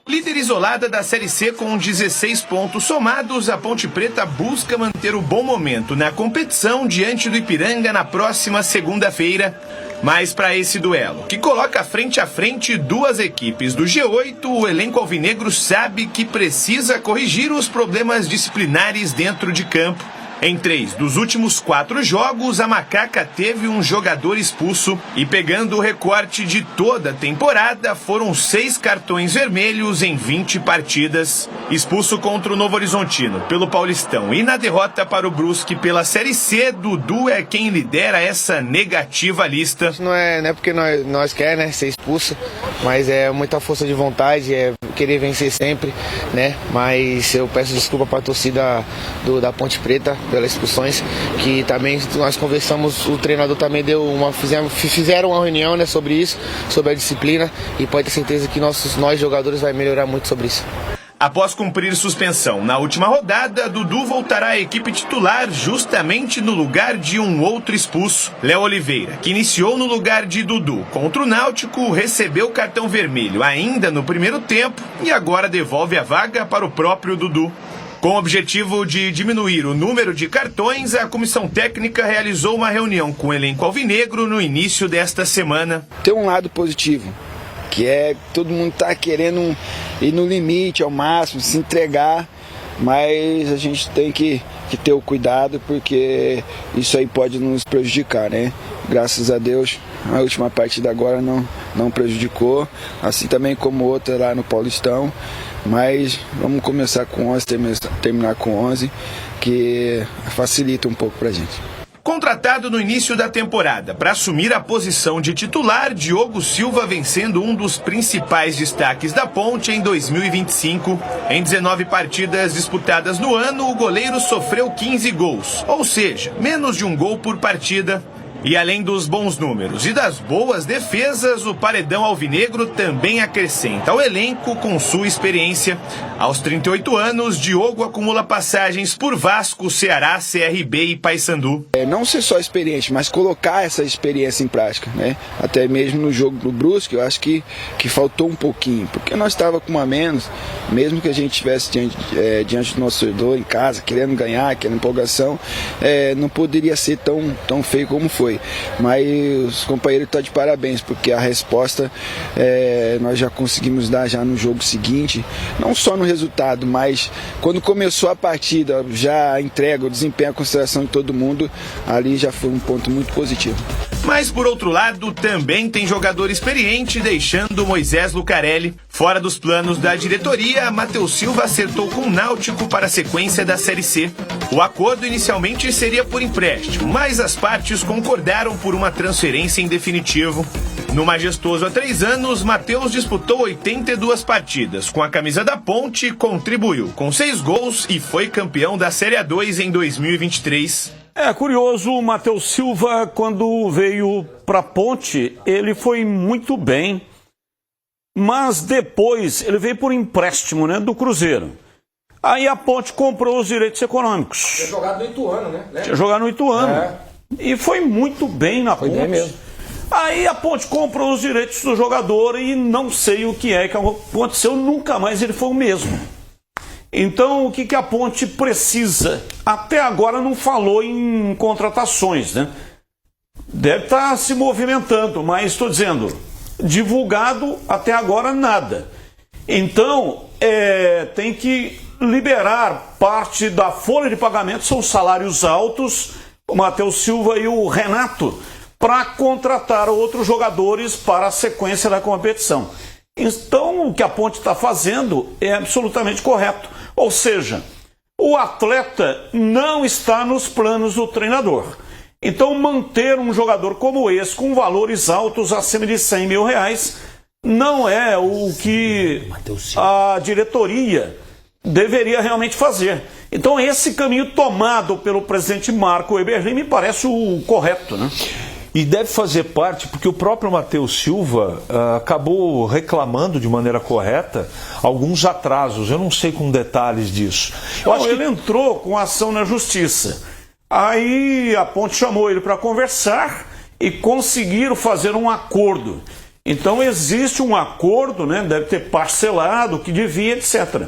Líder isolada da Série C com 16 pontos somados, a Ponte Preta busca manter o bom momento na competição diante do Ipiranga na próxima segunda-feira. Mas para esse duelo, que coloca frente a frente duas equipes do G8, o elenco alvinegro sabe que precisa corrigir os problemas disciplinares dentro de campo. Em 3 dos últimos 4 jogos, a Macaca teve um jogador expulso e, pegando o recorte de toda a temporada, foram 6 cartões vermelhos em 20 partidas. Expulso contra o Novo Horizontino pelo Paulistão e na derrota para o Brusque pela Série C, Dudu é quem lidera essa negativa lista. Não é porque nós queremos, né, ser expulso, mas é muita força de vontade, é querer vencer sempre, né? Mas eu peço desculpa para a torcida da Ponte Preta pelas expulsões, que também nós conversamos, o treinador também fizeram uma reunião, né, sobre isso, sobre a disciplina, e pode ter certeza que nós jogadores vai melhorar muito sobre isso. Após cumprir suspensão na última rodada, Dudu voltará à equipe titular justamente no lugar de um outro expulso. Léo Oliveira, que iniciou no lugar de Dudu contra o Náutico, recebeu cartão vermelho ainda no primeiro tempo e agora devolve a vaga para o próprio Dudu. Com o objetivo de diminuir o número de cartões, a comissão técnica realizou uma reunião com o elenco alvinegro no início desta semana. Tem um lado positivo, que é que todo mundo está querendo ir no limite, ao máximo, se entregar, mas a gente tem que ter o cuidado, porque isso aí pode nos prejudicar, né? Graças a Deus, a última partida agora não prejudicou, assim também como outra lá no Paulistão, mas vamos começar com 11, terminar com 11, que facilita um pouco pra gente. Contratado no início da temporada para assumir a posição de titular, Diogo Silva vem sendo um dos principais destaques da Ponte em 2025. Em 19 partidas disputadas no ano, o goleiro sofreu 15 gols, ou seja, menos de um gol por partida. E além dos bons números e das boas defesas, o paredão alvinegro também acrescenta ao elenco com sua experiência. Aos 38 anos, Diogo acumula passagens por Vasco, Ceará, CRB e Paysandu. Não ser só experiente, mas colocar essa experiência em prática, né? Até mesmo no jogo do Brusque, eu acho que faltou um pouquinho, porque nós estávamos com uma menos, mesmo que a gente estivesse diante do nosso torcedor em casa, querendo ganhar, querendo empolgação, não poderia ser tão feio como foi. Mas os companheiros estão de parabéns, porque a resposta nós já conseguimos dar já no jogo seguinte, não só no resultado, mas quando começou a partida, já a entrega, o desempenho, a consideração de todo mundo, ali já foi um ponto muito positivo. Mas, por outro lado, também tem jogador experiente deixando Moisés Lucarelli. Fora dos planos da diretoria, Matheus Silva acertou com o Náutico para a sequência da Série C. O acordo inicialmente seria por empréstimo, mas as partes concordaram por uma transferência em definitivo. No majestoso há 3 anos, Matheus disputou 82 partidas com a camisa da Ponte, contribuiu com 6 gols e foi campeão da Série A2 em 2023. É curioso, o Matheus Silva, quando veio para a Ponte, ele foi muito bem, mas depois ele veio por empréstimo, né, do Cruzeiro. Aí a Ponte comprou os direitos econômicos. Tinha jogado no Ituano, né? Tinha jogado no Ituano. E foi muito bem na Ponte. Foi bem mesmo. Aí a Ponte comprou os direitos do jogador e não sei o que aconteceu, nunca mais ele foi o mesmo. Então, o que a Ponte precisa? Até agora não falou em contratações, né? Deve estar se movimentando, mas estou dizendo, divulgado até agora nada. Então, tem que liberar parte da folha de pagamento, são salários altos, o Matheus Silva e o Renato, para contratar outros jogadores para a sequência da competição. Então, o que a Ponte está fazendo é absolutamente correto. Ou seja, o atleta não está nos planos do treinador. Então, manter um jogador como esse, com valores altos, acima de R$100 mil, não é o que a diretoria deveria realmente fazer. Então, esse caminho tomado pelo presidente Marco Eberlin me parece o correto, né? E deve fazer parte, porque o próprio Matheus Silva acabou reclamando de maneira correta alguns atrasos. Eu não sei com detalhes disso. Ele entrou com ação na justiça. Aí a Ponte chamou ele para conversar e conseguiram fazer um acordo. Então existe um acordo, né? Deve ter parcelado o que devia, etc.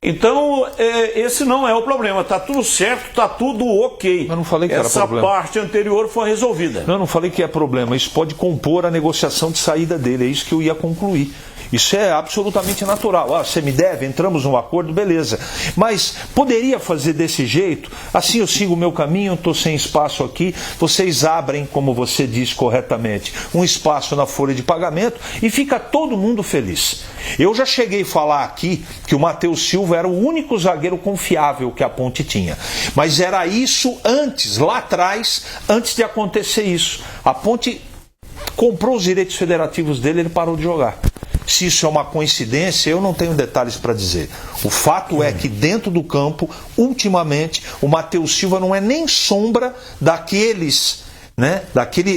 Então, esse não é o problema. Está tudo certo, está tudo ok. Eu não falei que era problema. Essa parte anterior foi resolvida. Eu não falei que é problema. Isso pode compor a negociação de saída dele. É isso que eu ia concluir. Isso é absolutamente natural. Ah, você me deve, entramos num acordo, beleza. Mas poderia fazer desse jeito? Assim eu sigo o meu caminho, estou sem espaço aqui. Vocês abrem, como você disse corretamente, um espaço na folha de pagamento e fica todo mundo feliz. Eu já cheguei a falar aqui que o Matheus Silva era o único zagueiro confiável que a Ponte tinha. Mas era isso antes, lá atrás, antes de acontecer isso. A Ponte comprou os direitos federativos dele e ele parou de jogar. Se isso é uma coincidência, eu não tenho detalhes para dizer. O fato é que dentro do campo, ultimamente, o Matheus Silva não é nem sombra daqueles, né,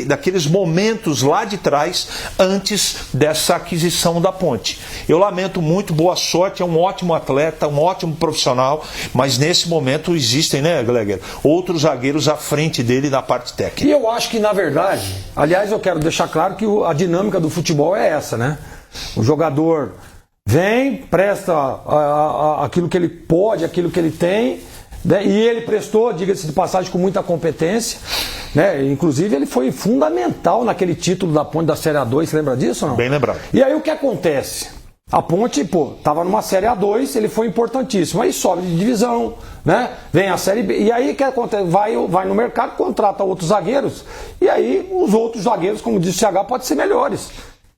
daqueles momentos lá de trás, antes dessa aquisição da Ponte. Eu lamento muito, boa sorte, é um ótimo atleta, um ótimo profissional, mas nesse momento existem, né, Gleger, outros zagueiros à frente dele na parte técnica. E eu acho que, na verdade, aliás, eu quero deixar claro que a dinâmica do futebol é essa, né? O jogador vem, presta aquilo que ele pode, aquilo que ele tem, né? E ele prestou, diga-se de passagem, com muita competência, né? Inclusive ele foi fundamental naquele título da Ponte da Série A2, você lembra disso ou não? Bem lembrado. E aí o que acontece? A Ponte, estava numa Série A2, ele foi importantíssimo, aí sobe de divisão, né? Vem a Série B, e aí o que acontece? Vai no mercado, contrata outros zagueiros, e aí os outros zagueiros, como disse o CH, podem ser melhores.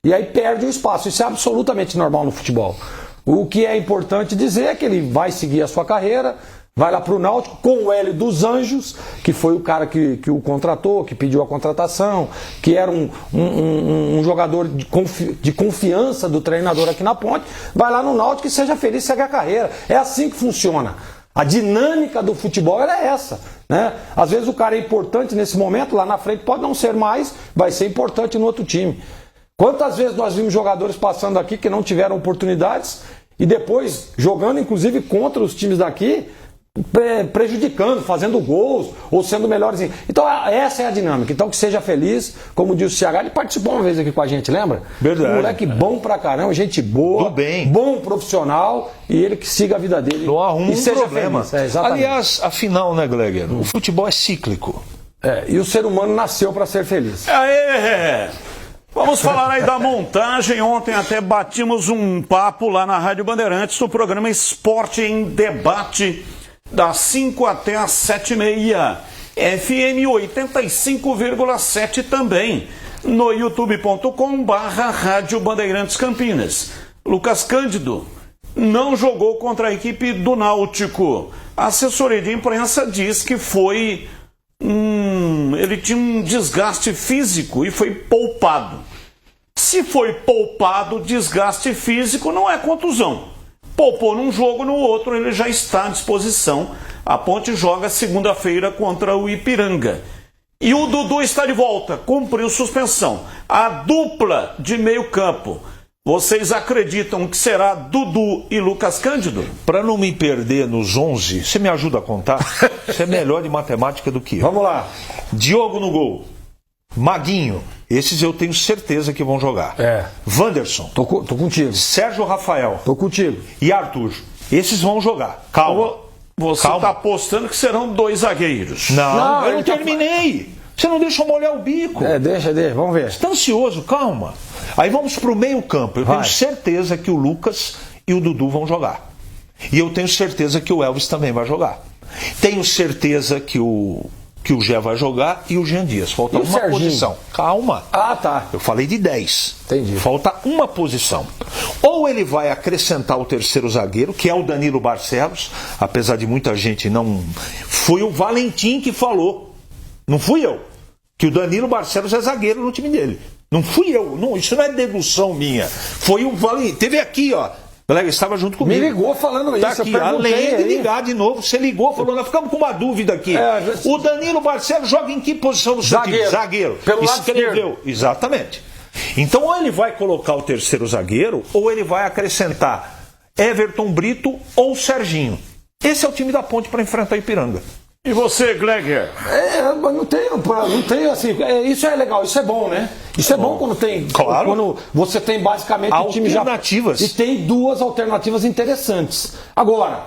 E aí perde o espaço. Isso é absolutamente normal no futebol. O que é importante dizer é que ele vai seguir a sua carreira, vai lá para o Náutico com o Hélio dos Anjos, que foi o cara que o contratou, que pediu a contratação, que era um jogador de confiança do treinador aqui na Ponte. Vai lá no Náutico e seja feliz, segue a carreira. É assim que funciona. A dinâmica do futebol é essa, né? Às vezes o cara é importante nesse momento, lá na frente pode não ser mais, vai ser importante no outro time. Quantas vezes nós vimos jogadores passando aqui que não tiveram oportunidades e depois jogando inclusive contra os times daqui, prejudicando, fazendo gols ou sendo melhores. Então essa é a dinâmica. Então que seja feliz, como disse o CH, ele participou uma vez aqui com a gente, lembra? Verdade. Um moleque bom pra caramba, gente boa, bom profissional, e ele que siga a vida dele. Não arruma e seja problema. Feliz. Aliás, afinal, né, Gleger? O futebol é cíclico. E o ser humano nasceu para ser feliz. Vamos falar aí da montagem. Ontem até batimos um papo lá na Rádio Bandeirantes no programa Esporte em Debate, das 5 até as 7h30. FM 85,7 também. No youtube.com/Rádio Bandeirantes Campinas. Lucas Cândido não jogou contra a equipe do Náutico. A assessoria de imprensa diz que foi... ele tinha um desgaste físico e foi poupado. Se foi poupado, desgaste físico não é contusão. Poupou num jogo, no outro ele já está à disposição. A Ponte joga segunda-feira contra o Ipiranga. E o Dudu está de volta, cumpriu suspensão. A dupla de meio campo. Vocês acreditam que será Dudu e Lucas Cândido? Para não me perder nos 11, você me ajuda a contar? Você é melhor de matemática do que eu. Vamos lá. Diogo no gol. Maguinho. Esses eu tenho certeza que vão jogar. Wanderson. Tô contigo. Sérgio Rafael. Tô contigo. E Arthur. Esses vão jogar. Calma. Você está apostando que serão 2 zagueiros. Não, eu não terminei. Você não deixa eu molhar o bico. Deixa, vamos ver. Você está ansioso, calma. Aí vamos para o meio campo. Eu tenho certeza que o Lucas e o Dudu vão jogar. E eu tenho certeza que o Elvis também vai jogar. Tenho certeza que o Gé vai jogar e o Jean Dias. Falta uma posição. Calma. Tá. Eu falei de 10. Entendi. Falta uma posição. Ou ele vai acrescentar o terceiro zagueiro, que é o Danilo Barcelos, apesar de muita gente não... Foi o Valentim que falou. Não fui eu. Que o Danilo Barcelos é zagueiro no time dele. Não fui eu. Não, isso não é dedução minha. Foi o Valentim. Teve aqui, ó. Galera, estava junto comigo. Me ligou falando tá isso. Aqui, além de ligar de novo, você ligou, falou, nós ficamos com uma dúvida aqui. O Danilo Barcelos joga em que posição no seu time? Zagueiro. Pelo Escreveu. lado esquerdo. Exatamente. Então, ou ele vai colocar o terceiro zagueiro, ou ele vai acrescentar Everton Brito ou Serginho. Esse é o time da Ponte para enfrentar o Ipiranga. E você, Gleger? Mas não tem assim. Isso é legal, isso é bom, né? Isso é bom quando tem. Claro. Quando você tem basicamente o time já. Alternativas. E tem duas alternativas interessantes. Agora,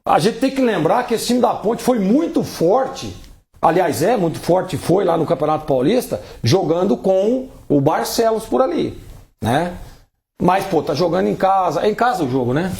a gente tem que lembrar que esse time da Ponte foi muito forte. Aliás, muito forte, foi lá no Campeonato Paulista, jogando com o Barcelos por ali, né? Mas, pô, tá jogando em casa. É em casa o jogo, né?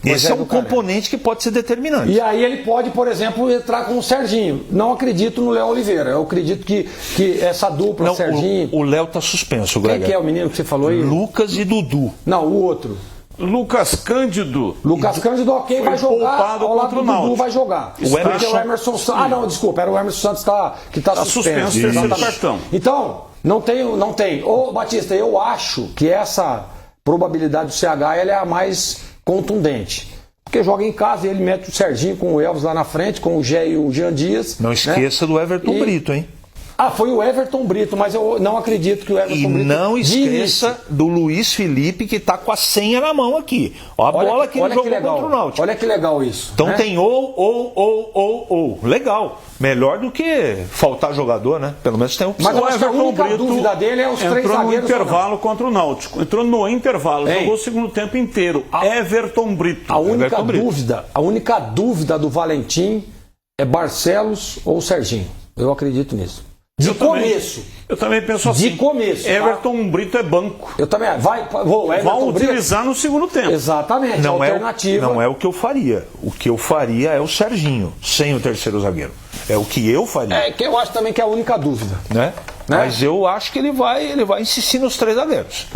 Esse é um componente que pode ser determinante. E aí ele pode, por exemplo, entrar com o Serginho. Não acredito no Léo Oliveira. Eu acredito que essa dupla, Não, Serginho... o Léo tá suspenso, Gleger. Quem que é o menino que você falou aí? Lucas e Dudu. Não, o outro. Lucas Cândido. Lucas Cândido, ok, vai jogar. Ao lado do Dudu vai jogar. O Emerson... Porque o Emerson Santos... não, desculpa. Era o Emerson Santos que tá suspenso. Terceiro cartão. Então, não tem. Ô, Batista, eu acho que essa probabilidade do CH ela é a mais contundente. Porque joga em casa e ele mete o Serginho com o Elvis lá na frente, com o Gé e o Jean Dias. Não esqueça do Everton Brito, hein? Foi o Everton Brito, mas eu não acredito que o Everton Brito... E não esqueça do Luiz Felipe, que tá com a senha na mão aqui. Olha a bola que ele jogou contra o Náutico. Olha que legal isso. Então tem ou. Legal. Melhor do que faltar jogador, né? Pelo menos tem opção. Mas eu acho que a única dúvida dele é os três zagueiros. Entrou no intervalo contra o Náutico. Entrou no intervalo, jogou o segundo tempo inteiro. Everton Brito. A única dúvida do Valentim é Barcelos ou Serginho. Eu acredito nisso. Eu também penso assim. De começo. Everton Brito é banco. Eu também. Vai utilizar no segundo tempo. Exatamente. Não alternativa. Não é o que eu faria. O que eu faria é o Serginho, sem o terceiro zagueiro. É o que eu faria. Que eu acho também que é a única dúvida. Né? Mas eu acho que ele vai insistir nos três zagueiros.